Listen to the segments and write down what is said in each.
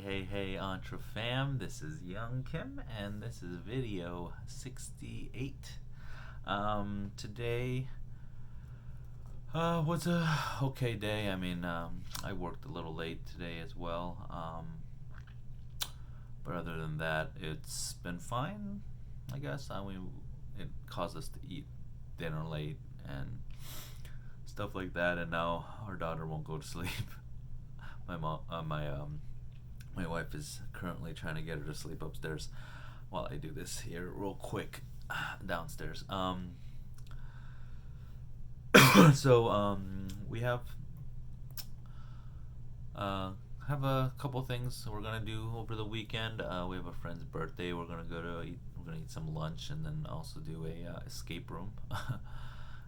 Hey, Entre Fam. This is Young Kim, and this is video 68. Today was a okay day. I worked a little late today as well. But other than that, it's been fine, I guess. It caused us to eat dinner late and stuff like that, and now our daughter won't go to sleep. My wife is currently trying to get her to sleep upstairs while I do this here real quick downstairs. We have a couple things we're gonna do over the weekend. We have a friend's birthday. We're gonna eat some lunch and then also do a escape room.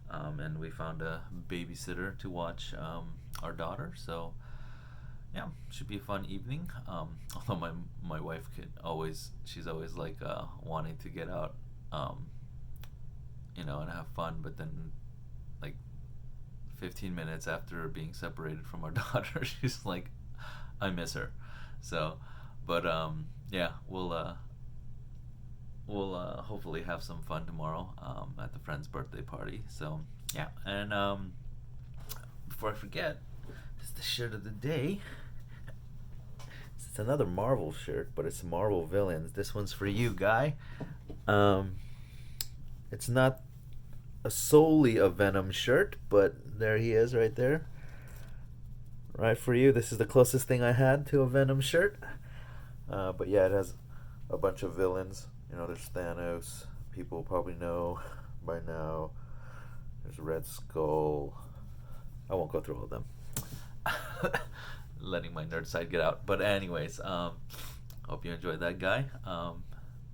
And we found a babysitter to watch our daughter. So yeah, should be a fun evening. Although my wife she's always like wanting to get out, and have fun, but then like 15 minutes after being separated from our daughter, she's like, I miss her. So, but yeah, we'll hopefully have some fun tomorrow at the friend's birthday party. So yeah, and before I forget, this is the shirt of the day. It's another Marvel shirt, but it's Marvel villains. This one's for you, guy. It's not solely a Venom shirt, but there he is right there. Right for you. This is the closest thing I had to a Venom shirt. But yeah, it has a bunch of villains. There's Thanos. People probably know by now. There's Red Skull. I won't go through all of them. Letting my nerd side get out. But anyways, hope you enjoyed that, guy.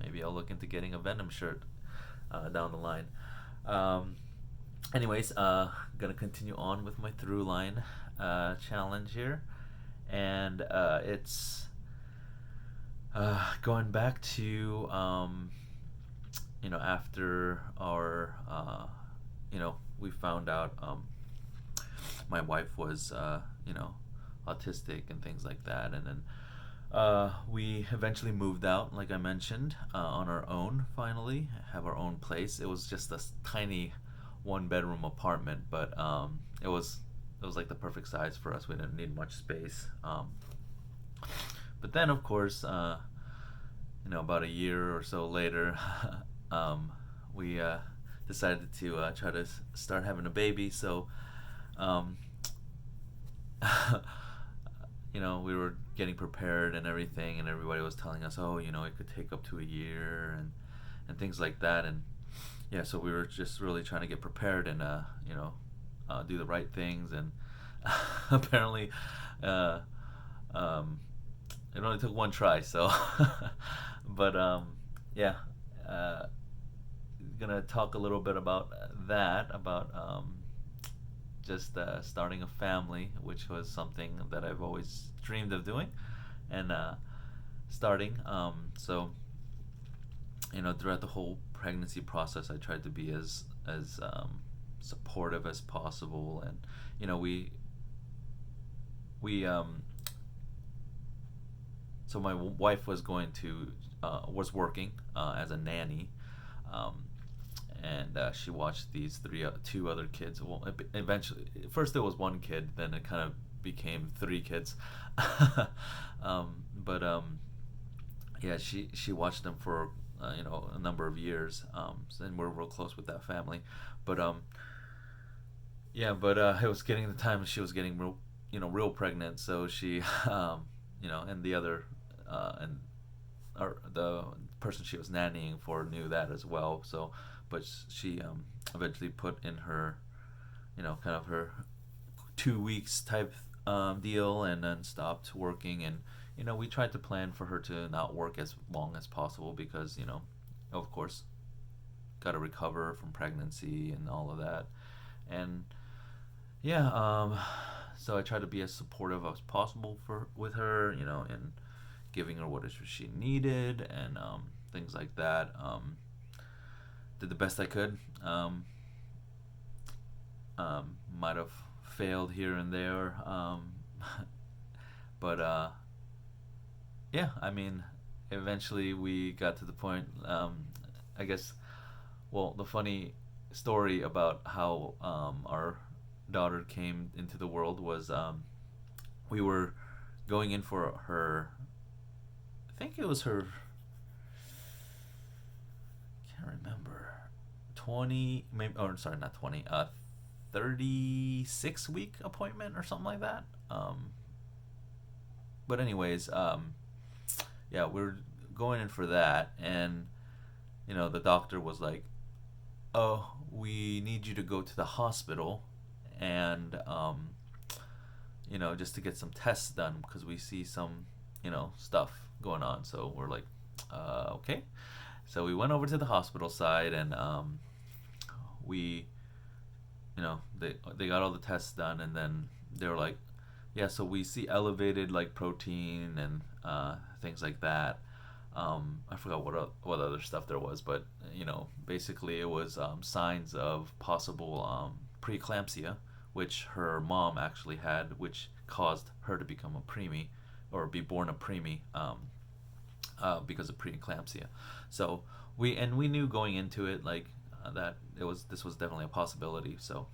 Maybe I'll look into getting a Venom shirt down the line. Anyways, gonna continue on with my throughline challenge here, and it's going back to after our we found out my wife was autistic and things like that, and then we eventually moved out, like I mentioned, on our own. Finally, have our own place. It was just a tiny one-bedroom apartment, but it was like the perfect size for us. We didn't need much space. But then, of course, about a year or so later, we decided to try to start having a baby. So, we were getting prepared and everything, and everybody was telling us, oh, it could take up to a year and things like that. And yeah, so we were just really trying to get prepared and do the right things. And apparently, it only took one try. So, but yeah, gonna talk a little bit about that, about just starting a family, which was something that I've always dreamed of doing, and starting. So, throughout the whole pregnancy process, I tried to be as supportive as possible, and we so my wife was was working as a nanny, and she watched these two other kids. Well, eventually, first there was one kid, then it kind of became three kids. But yeah, she watched them for a number of years, and we're real close with that family. But yeah, but it was getting the time she was getting real pregnant, so she and the other and the person she was nannying for knew that as well. So, but she eventually put in her kind of her 2 weeks type deal, and then stopped working. And we tried to plan for her to not work as long as possible, because of course, got to recover from pregnancy and all of that. And yeah, so I tried to be as supportive as possible with her, and giving her what she needed, and things like that. Did the best I could. Might have failed here and there, but yeah, I mean, eventually we got to the point. I guess. Well, the funny story about how our daughter came into the world was we were going in for her. I think it was her. Can't remember. 20, maybe. Or sorry, not 20. 36-week appointment or something like that. But anyways, yeah, we're going in for that, and the doctor was like, "Oh, we need you to go to the hospital, and just to get some tests done because we see some, stuff going on." So we're like, "Okay." So we went over to the hospital side, and we, they got all the tests done, and then they were like, "Yeah, so we see elevated like protein and things like that." I forgot what other stuff there was, but basically it was signs of possible preeclampsia, which her mom actually had, which caused her to become a preemie or be born a preemie because of preeclampsia. So we knew going into it like that this was definitely a possibility. So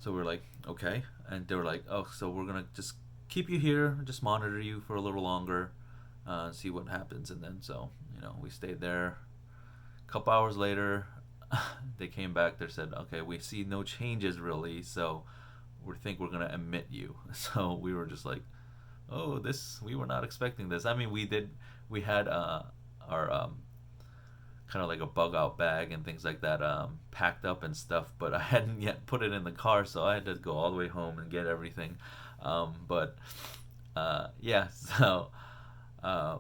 we were like, okay, and they were like, oh, so we're gonna just keep you here, just monitor you for a little longer, see what happens. And then so we stayed there. A couple hours later, they came back. They said, okay, we see no changes really, so we think we're gonna admit you. So we were just like, oh, this, we were not expecting this. I mean, we had our kind of like a bug out bag and things like that packed up and stuff, but I hadn't yet put it in the car, so I had to go all the way home and get everything. But yeah, uh,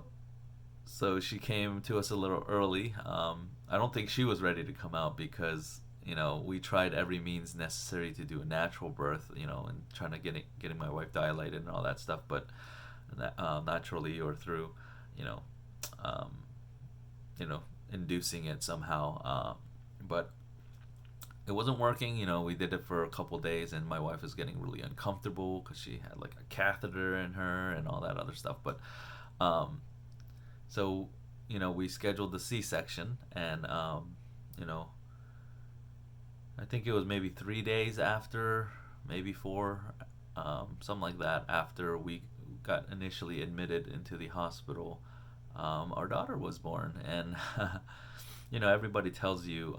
so she came to us a little early. I don't think she was ready to come out because we tried every means necessary to do a natural birth, and trying to getting my wife dilated and all that stuff, but naturally or through you know um, inducing it somehow. But it wasn't working. We did it for a couple days, and my wife was getting really uncomfortable because she had like a catheter in her and all that other stuff. But so we scheduled the C-section, and I think it was maybe 3 days after, maybe four, something like that, after we got initially admitted into the hospital. Our daughter was born, and everybody tells you,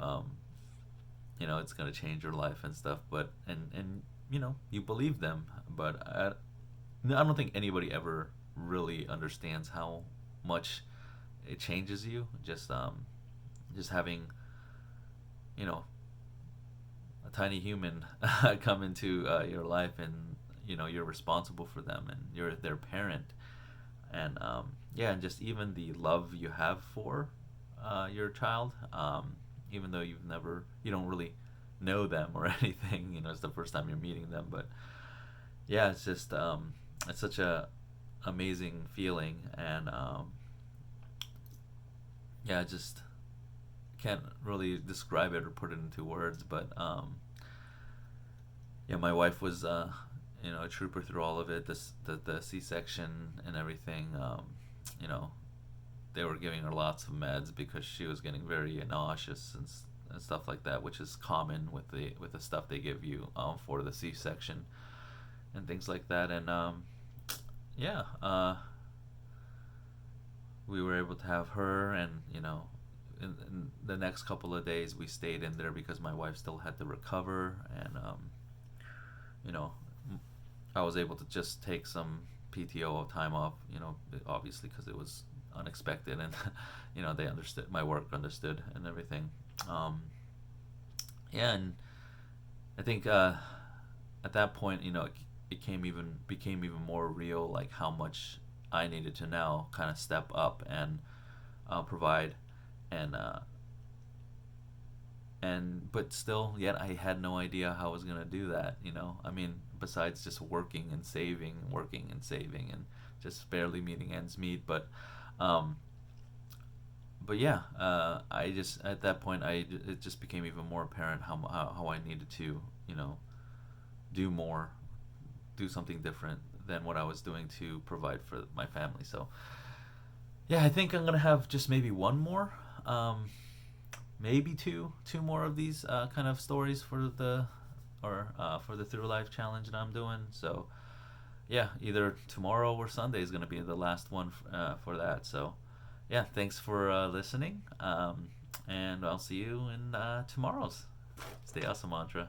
it's gonna change your life and stuff, but and you believe them, but I don't think anybody ever really understands how much it changes you. Just having a tiny human come into your life, and you're responsible for them, and you're their parent, and yeah, and just even the love you have for your child, even though you don't really know them or anything. It's the first time you're meeting them, but yeah, it's just it's such a amazing feeling, and yeah, I just can't really describe it or put it into words, but yeah, my wife was a trooper through all of it. The C-section and everything. You know, they were giving her lots of meds because she was getting very nauseous and stuff like that, which is common with the stuff they give you for the C-section and things like that. And yeah, we were able to have her, and in the next couple of days we stayed in there because my wife still had to recover, and you know, I was able to just take some PTO time off, obviously because it was unexpected, and they understood, my work understood and everything. Yeah, and I think at that point, it became even more real, like how much I needed to now kind of step up and provide, and but still, yet I had no idea how I was gonna do that. I mean, besides just working and saving, and just barely meeting ends meet. But yeah, I just at that point, it just became even more apparent how I needed to do more, do something different than what I was doing to provide for my family. So yeah, I think I'm gonna have just maybe one more, maybe two more of these kind of stories for the Through Life challenge that I'm doing. So yeah, either tomorrow or Sunday is gonna be the last one for that. So yeah, thanks for listening, and I'll see you in tomorrow's Stay Awesome Mantra.